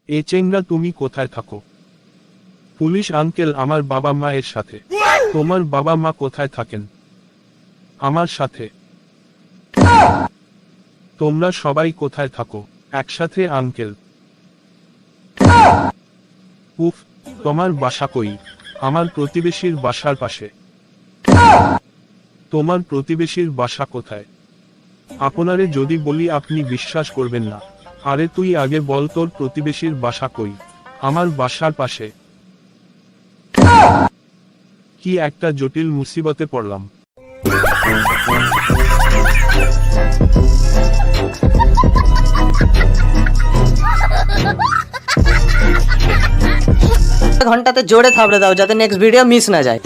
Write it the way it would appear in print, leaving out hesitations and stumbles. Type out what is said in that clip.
এ চেংড়া তুমি কোথায় থাকো? পুলিশ আঙ্কেল আমার বাবা মায়ের সাথে। তোমার বাবা মা কোথায় থাকেন? আমার সাথে। তোমরা সবাই কোথায় থাকো? একসাথে আঙ্কেল। উফ, তোমার বাসা কই? আমার প্রতিবেশীর বাসার পাশে। তোমার প্রতিবেশীর বাসা কোথায়? আপনারে যদি বলি আপনি বিশ্বাস করবেন না। আরে তুই আগে বল তোর প্রতিবেশীর বাসা কই? আমার বাসার পাশে। কি একটা জটিল মুসিবতে পড়লাম। ঘন্টাতে জোরে থাবড়ে দাও যাতে নেক্সট ভিডিও মিস না যায়।